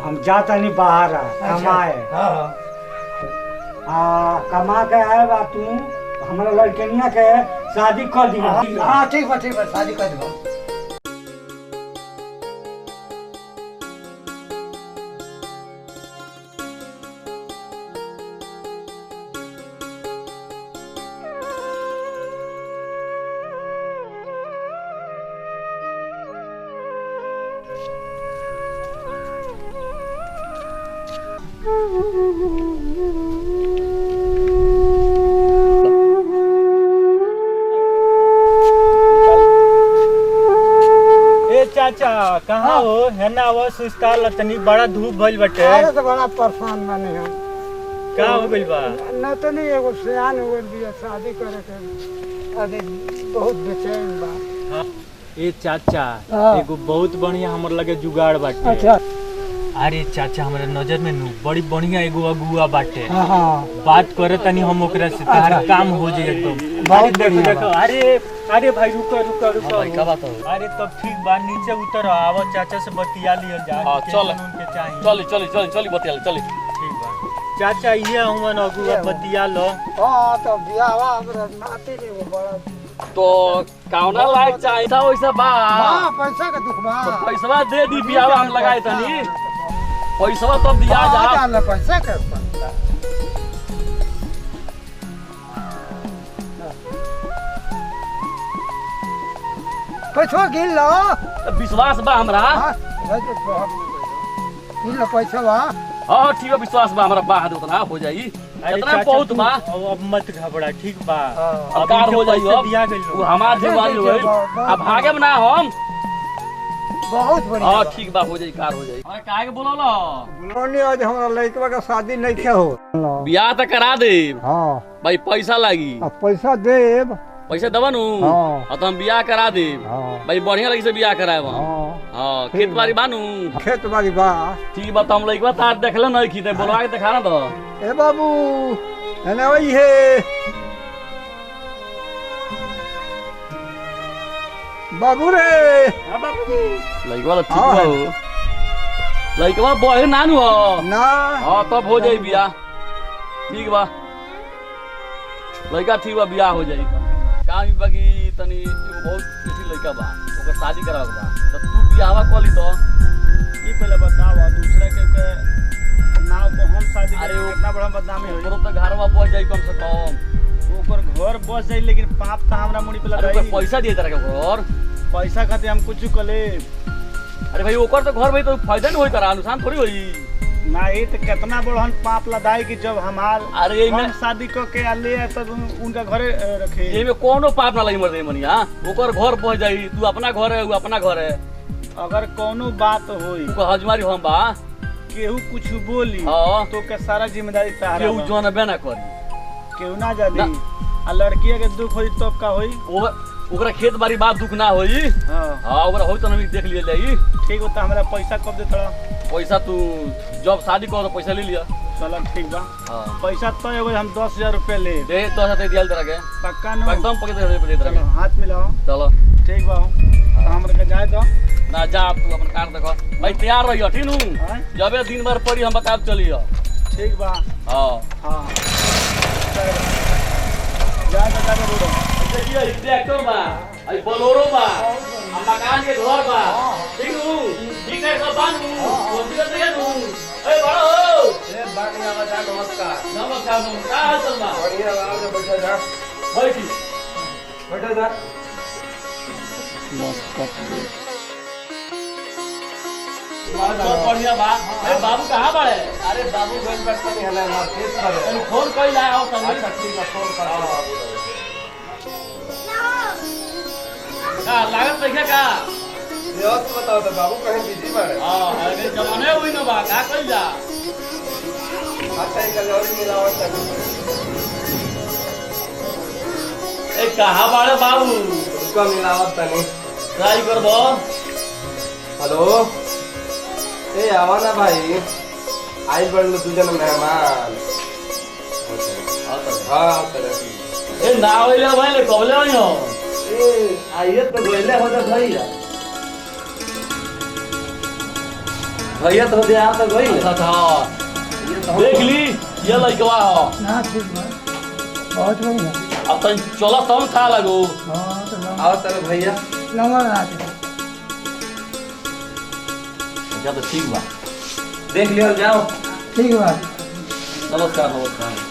हम जाता नहीं बाहर कमाए। कमा के आए बा तू हमारा लड़कनिया के शादी कर दी। हाँ ठीक बा शादी कर दो। चाचा कहाँ हो है ना वो सुस्ता लतनी बड़ा धूप भइल बटे। अरे तो बड़ा परेशान बने हम। का हो गइल बा? न तो नहीं एगो सियान हो गइल बिया शादी करे के। अरे बहुत बेचैन बा। हाँ। ए चाचा एगो बहुत बढ़िया हमर लगे जुगाड़ बाटे। अच्छा। अरे चाचा हमारे नजर में नु बड़ी बढ़िया एगो अगुआ बाटे। हाँ। बात करे तनी हम ओकरा से तार काम हो जाए एकदम। बहुत बढ़िया देखो अरे भाई रुको भाई का बात हो? अरे तब ठीक बा नीचे उतर आवो चाचा से बतिया लिया जा। हाँ, चल। उनके चाहिए चली बतिया चली। ठीक बा चाचा ये हुआ अगुआ बतिया लो। हाँ तो बियाह हमरा नाते रे वो बड़ा तो कौना लायक चाहिए था वैसा बा। हां पैसा का दुख बा। तो पैसा दे दी बियाह हम लगाए तनी। पैसा तब दिया जा। जान पैसा के पैसा गिन लो। विश्वास बा हमरा। गिन लो पैसा बा। हाँ ठीक है विश्वास बा हमरा बा उतना हो जाई। इतना बहुत बा। अब मत घबरा ठीक बा। अब कार हो जाई अब दिया गइल वो हमार जीवाल हो अब भागे ना हम। बहुत बढ़िया। हां ठीक बा हो जाई कार हो जाई। अरे काहे के बोललो? बोलोनी आज हमरा लड़कवा का शादी नहीं के हो। बियाह त करा दे। हां भाई पैसा लागी। अब पैसा देब। पैसा दबा नु। हां तो हम बियाह करा दे। हां भाई बढ़िया लगी से बियाह कराए हम। हां हां खेत बाड़ी बानू। खेत बाड़ी बा। ठीक बा हम लइकवा तार देखले नहीं खीते बोलवा के दिखा ना दो। ए बाबू एने वही है बाबू रे। हां बाबू जी लइकवा तो ठीक बा हो। लइकवा बहे नानू हो ना। हां तब हो जाई बियाह। ठीक बा लइका ठीक बा बियाह हो जाई। काम बाकी तनी एगो बहुत बेसी लइका बा ओकर शादी करावे बा। तो तू बियाहवा कली तो ये पहले बताओ दूसरा के नाव को हम शादी अरे करे कितना बड़ा बदनामी होई। ओकरो तो घरवा बस जाई कम से कम। ओकर घर बस जाई लेकिन पाप त हमरा मुड़ी पे अरे लगाई। ओकर पैसा दिए तरह के घर। पैसा खातिर हम कुछ कले अरे भाई ओकर तो घर भाई तो फायदा नहीं होई तारा नुकसान थोड़ी होई। ना ये तो कितना बड़हन पाप लदाई कि जब हमार अरे ये हम शादी क के आले तब उनका घरे रखे। ये में कोनो पाप ना लगी मर मनिया। ओकर घर बस जाई तू अपना घर है वो अपना घर है। अगर कोनो बात होई तू हजमारी हम बा केहू कुछ बोली हां तो के सारा जिम्मेदारी तहरा केहू जोन बे ना करी। केहू ना जानी आ लड़किया के दुख होई तब का होई। ओकरा खेत बाड़ी बात दुख ना होई। हां हां ओकरा होई तो हम देख लिया जाई। ठीक होता हमरा पैसा कब दे थोड़ा। पैसा तू जब शादी कर तो पैसा ले लिया। चलो ठीक बा। हां पैसा तो एगो हम 10,000 रुपया ले दे तो साथे दियल तरह के पक्का न एकदम पके दे तरह चलो के। हाथ मिलाओ। चलो ठीक बा तो हमरा के जाए दो ना जा तू अपन कार देखो भाई तैयार रहियो ठीक नु। जबे दिन भर पड़ी हम बता चलियो। ठीक बा। हां हां जाए तो जाके रोड देखिए ट्रैक्टर बा आई बोलेरो बा हम मकान के घर बा ठीक नु। ठीक है सब बानू वो दिक्कत नहीं नु। ए बड़ो ए बाकी आवाज नमस्कार नमस्कार का हाल चल बा? बढ़िया आवाज बैठा जा। बैठी बैठा जा। सब बढ़िया बा। ए बाबू कहां बाड़े? अरे बाबू गन बैठा नहीं हला मार्केट पर। तनी फोन कइल आए हो तनी। अच्छा ठीक है फोन कर। का लागत देखे का? ये तो बताओ तो बाबू कहीं बिजी बाड़े। हां अरे जमाने हुई न बा का कइल जा। अच्छा एक गलौरी मिलावट कर। ए कहां बाड़े बाबू? उसका मिलावट तनी ट्राई करबो। हेलो ए आवाना भाई आई बड़ दू जन मेहमान। हां तरह ए ना होइले भाई कबले होइयो। ए आइए तो गोइले हो जा भैया। भैया तो ध्यान तो गई अच्छा था देख ली ये लड़कवा हो ना ठीक बा बहुत बढ़िया अब तो चलो तब था लगो हाँ तो आओ तेरे भैया लंबा रात है अच्छा तो ठीक बा देख लियो जाओ ठीक बा नमस्कार नमस्कार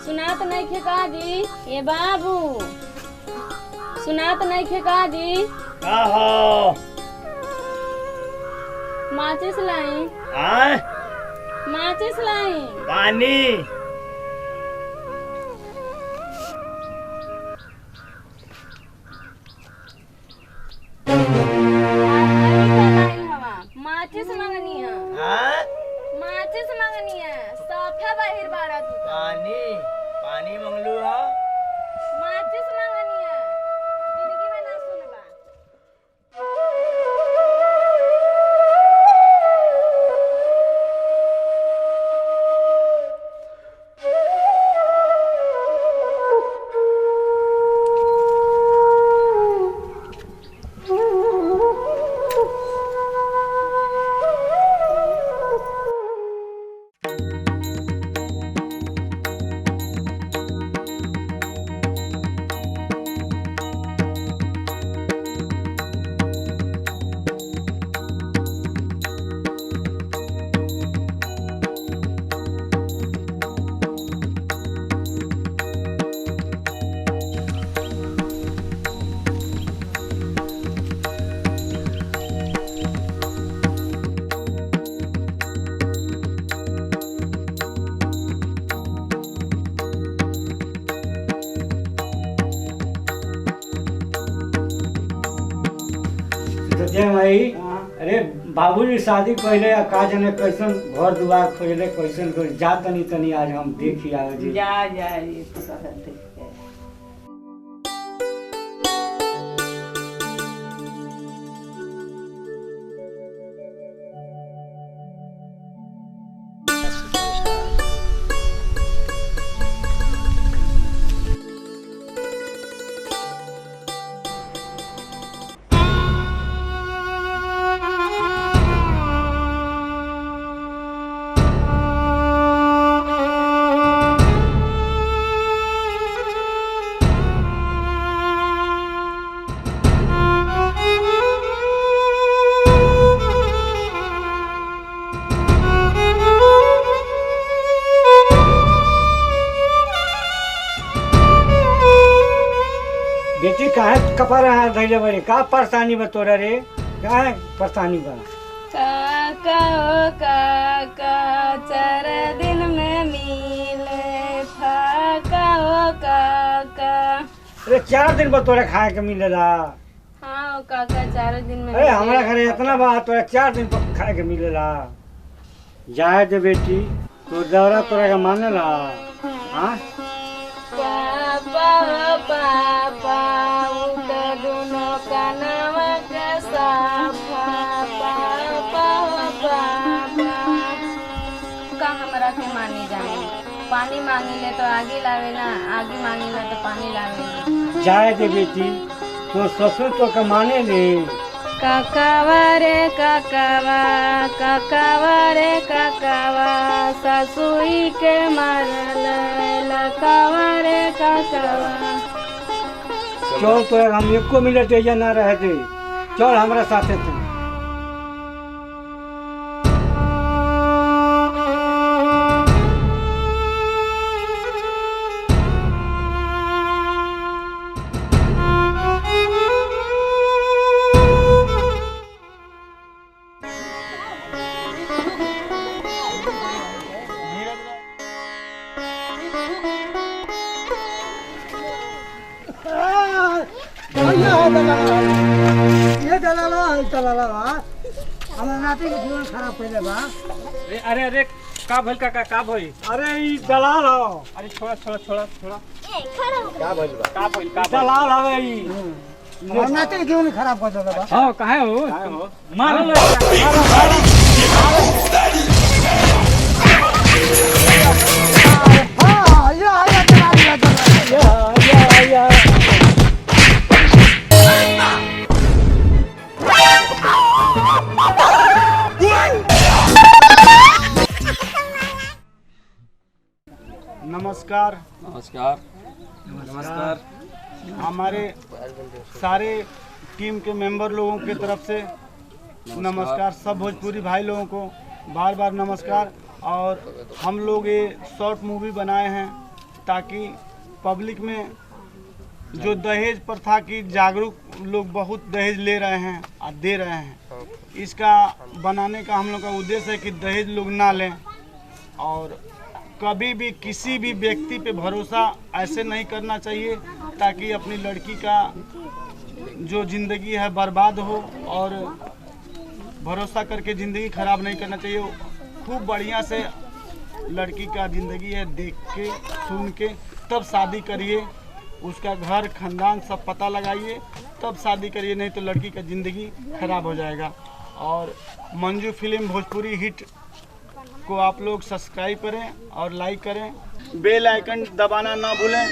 सुनात नहीं खे का जी? ये बाबू सुनात नहीं खे का जी? का हो माचिस लाई। आय माचिस लाई। पानी ए भाई हाँ। अरे बाबूजी शादी पहले का जाने कैसन घर दुआर खोजले कैसन कर जा तनी तनी आज हम देखी आवे जी। जा ये तो कहते हैं। बेटी काहे कपर हाथ धइले बड़े का परेशानी बा तोरा रे काहे परेशानी बा? काका ओ काका 4 दिन में मिले फाका ओ काका। अरे 4 दिन बा तोरा खाए के मिलेला? हाँ ओ काका 4 दिन में अरे हमरा घरे इतना बा तोरा 4 दिन पर खाए के मिलेला? जाए दे बेटी तो दौरा तोरा के मानेला। हाँ पापा ओ पापा उठ दोनों कानवा के साफा पापा ओ पापा। का हमरा के मानी जाने पानी मांगिले तो आगे लावेला आगे मांगिले तो पानी लावेला। जाए दे बेटी तो ससुर तो के माने ले। काकावा रे काकावा काकावा रे काकावा ससुई के मारल लकावा रे काकावा। चल तो हम एको मिनट एजा ना रह दे चल हमरा साथे तू। ये दलाला हमारा नाती के जीवन खराब पहले बा। अरे अरे का भइल काका का भइल? अरे ई दलाल हो। अरे छोड़ा छोड़ा छोड़ा छोड़ा का भइल बा? का भइल का भइल? दलाल हवे ई। हमारा नाती के जीवन खराब कर देला बा। हां काहे हो? मारो हाँ ये आया दलाल या नमस्कार नमस्कार नमस्कार। हमारे सारे टीम के मेंबर लोगों की तरफ से नमस्कार। सब भोजपुरी भाई लोगों को बार बार नमस्कार। और हम लोग ये शॉर्ट मूवी बनाए हैं ताकि पब्लिक में जो दहेज प्रथा की जागरूक लोग बहुत दहेज ले रहे हैं और दे रहे हैं, इसका बनाने का हम लोग का उद्देश्य है कि दहेज लोग ना लें और कभी भी किसी भी व्यक्ति पे भरोसा ऐसे नहीं करना चाहिए ताकि अपनी लड़की का जो ज़िंदगी है बर्बाद हो और भरोसा करके ज़िंदगी ख़राब नहीं करना चाहिए। खूब बढ़िया से लड़की का ज़िंदगी है देख के सुन के तब शादी करिए, उसका घर खानदान सब पता लगाइए तब शादी करिए, नहीं तो लड़की का ज़िंदगी ख़राब हो जाएगा। और मंजू फिल्म भोजपुरी हिट को आप लोग सब्सक्राइब करें और लाइक करें, बेल आइकन दबाना ना भूलें